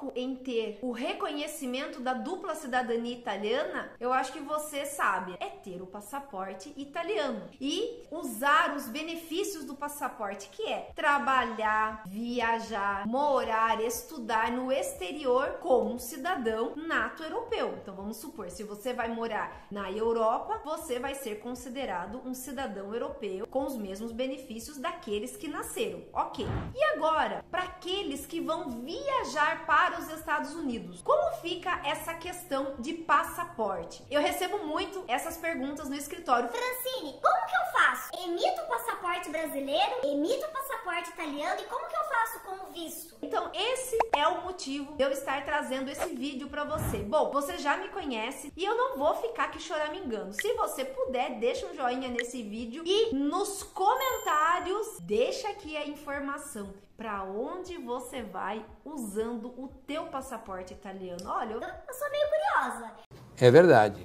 foco em ter o reconhecimento da dupla cidadania italiana, eu acho que você sabe, é ter o passaporte italiano e usar os benefícios do passaporte, que é trabalhar, viajar, morar, estudar no exterior como um cidadão nato europeu. Então vamos supor, se você vai morar na Europa, você vai ser considerado um cidadão europeu com os mesmos benefícios daqueles que nasceram. Ok. E agora, para aqueles que vão viajar para os Estados Unidos, como fica essa questão de passaporte? Eu recebo muito essas perguntas no escritório. Francine, como que eu faço? Emito o passaporte brasileiro, emito o passaporte italiano e como que eu faço com o visto? Então esse é o motivo de eu estar trazendo esse vídeo para você. Bom, você já me conhece e eu não vou ficar aqui choramingando. Se você puder, deixa um joinha nesse vídeo e nos comentários deixa aqui a informação para onde você vai usando o teu passaporte italiano. Olha, eu sou meio curiosa. É verdade.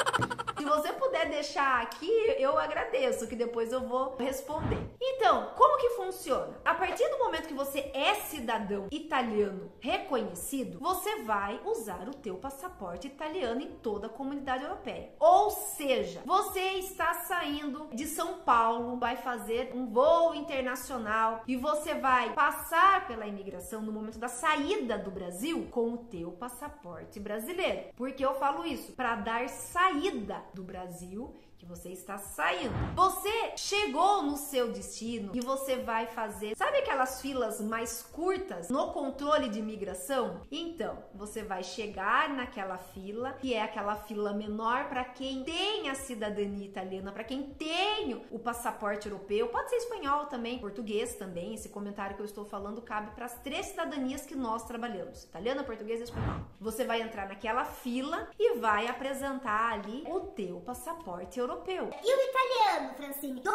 Se você puder deixar aqui, eu agradeço, que depois eu vou responder. Então, como que funciona? A partir do momento que você é cidadão italiano reconhecido, você vai usar o teu passaporte italiano em toda a comunidade europeia. Ou seja, você está saindo de São Paulo, vai fazer um voo internacional e você vai passar pela imigração no momento da saída do Brasil com o teu passaporte brasileiro. Por que eu falo isso? Para dar saída do Brasil, que você está saindo. Você chegou no seu destino e você vai fazer, sabe aquelas filas mais curtas no controle de imigração? Então, você vai chegar naquela fila, que é aquela fila menor para quem tem a cidadania italiana, para quem tem o passaporte europeu, pode ser espanhol também, português também. Esse comentário que eu estou falando cabe para as 3 cidadanias que nós trabalhamos, italiana, português e espanhol. Você vai entrar naquela fila e vai apresentar ali o teu passaporte europeu. E o italiano, Francine? Dou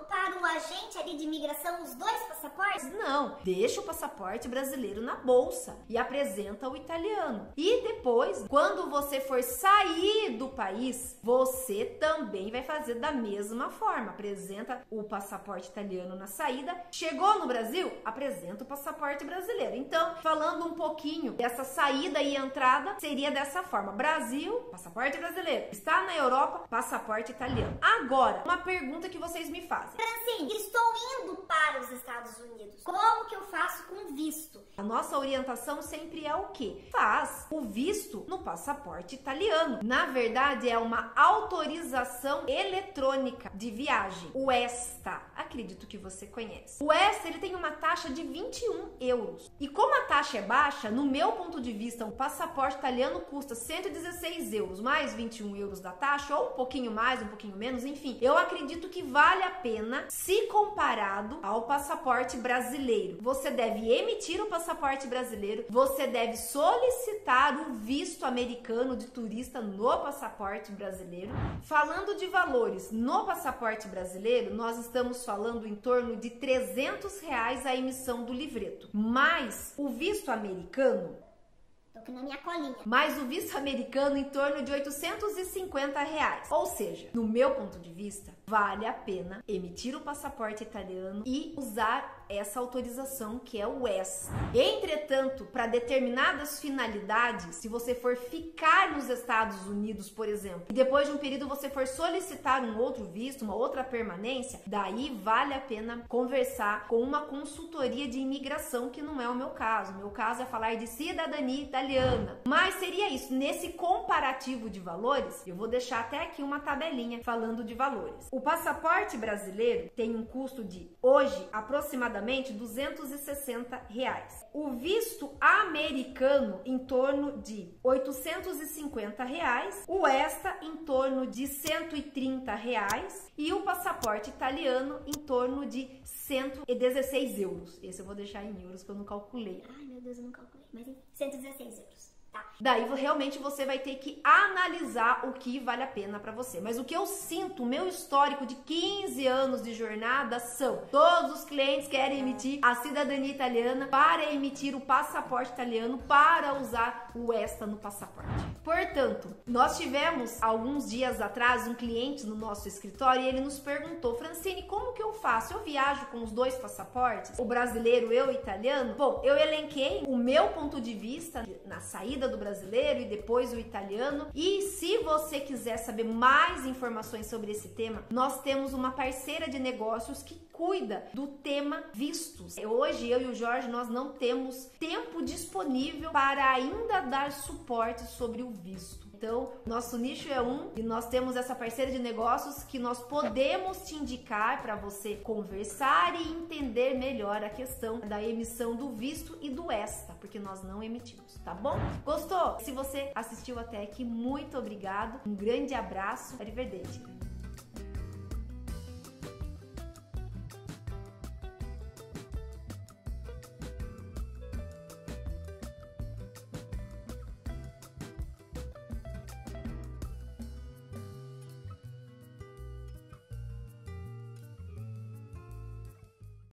para o agente ali de imigração os 2 passaportes? Não, deixa o passaporte brasileiro na bolsa e apresenta o italiano. E depois, quando você for sair do país, você também vai fazer da mesma forma. Apresenta o passaporte italiano na saída. Chegou no Brasil? Apresenta o passaporte brasileiro. Então, falando um pouquinho dessa saída e entrada, seria dessa forma. Brasil, passaporte brasileiro. Está na Europa, passaporte italiano. Agora, uma pergunta que vocês me fazem. Francine, estou indo para os Estados Unidos. Como que eu faço com visto? A nossa orientação sempre é o quê? Faz o visto no passaporte italiano. Na verdade, é uma autorização eletrônica de viagem. O ESTA, acredito que você conhece. O ESTA, ele tem uma taxa de 21 euros. E como a taxa é baixa, no meu ponto de vista, o passaporte italiano custa 116 euros, mais 21 euros da taxa, ou um pouquinho mais, um pouquinho menos, enfim. Eu acredito que vale a pena se comparado ao passaporte brasileiro. Você deve emitir o passaporte brasileiro, você deve solicitar o visto americano de turista no passaporte brasileiro. Falando de valores, no passaporte brasileiro, nós estamos falando em torno de R$300 a emissão do livreto. Mas o visto americano, tô aqui na minha colinha. mas o visto americano em torno de R$850. Ou seja, no meu ponto de vista, vale a pena emitir o passaporte italiano e usar essa autorização que é o ESTA. Entretanto, para determinadas finalidades, se você for ficar nos Estados Unidos, por exemplo, e depois de um período você for solicitar um outro visto, uma outra permanência, daí vale a pena conversar com uma consultoria de imigração, que não é o meu caso. O meu caso é falar de cidadania italiana. Mas seria isso, nesse comparativo de valores, eu vou deixar até aqui uma tabelinha falando de valores. O passaporte brasileiro tem um custo de, hoje, aproximadamente R$260. O visto americano em torno de R$850, o ESTA em torno de R$130 e o passaporte italiano em torno de 116 euros. Esse eu vou deixar em euros que eu não calculei. Ai, meu Deus, eu não calculei. Mas 116 euros, tá? Daí realmente você vai ter que analisar o que vale a pena para você. Mas o que eu sinto, o meu histórico de 15 anos de jornada são: todos os clientes querem emitir a cidadania italiana para emitir o passaporte italiano para usar o ESTA no passaporte. Portanto, nós tivemos alguns dias atrás um cliente no nosso escritório e ele nos perguntou: Francine, como que eu faço? Eu viajo com os dois passaportes, o brasileiro e o italiano? Bom, eu elenquei o meu ponto de vista na saída do brasileiro e depois o italiano. E se você quiser saber mais informações sobre esse tema, nós temos uma parceira de negócios que cuida do tema vistos. Hoje, eu e o Jorge, nós não temos tempo disponível para ainda dar suporte sobre o visto. Então, nosso nicho é e nós temos essa parceira de negócios que nós podemos te indicar para você conversar e entender melhor a questão da emissão do visto e do ESTA, porque nós não emitimos, tá bom? Gostou? Se você assistiu até aqui, muito obrigado. Um grande abraço. Arrivederci.